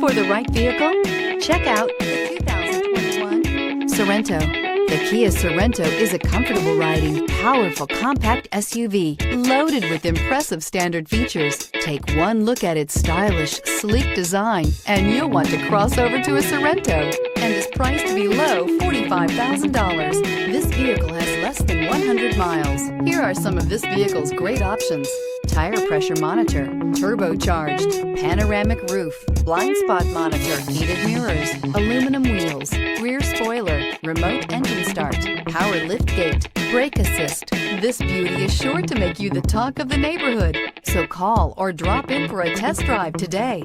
For the right vehicle, check out the 2021 Sorento. The Kia Sorento is a comfortable riding, powerful compact SUV loaded with impressive standard features. Take one look at its stylish, sleek design and you'll want to cross over to a Sorento, and is priced below $45,000. This vehicle has less than 100 miles. Here are some of this vehicle's great options: tire pressure monitor, turbocharged, panoramic roof, blind spot monitor, heated mirrors, aluminum wheels, rear spoiler, remote engine start, power lift gate, brake assist. This beauty is sure to make you the talk of the neighborhood. So call or drop in for a test drive today.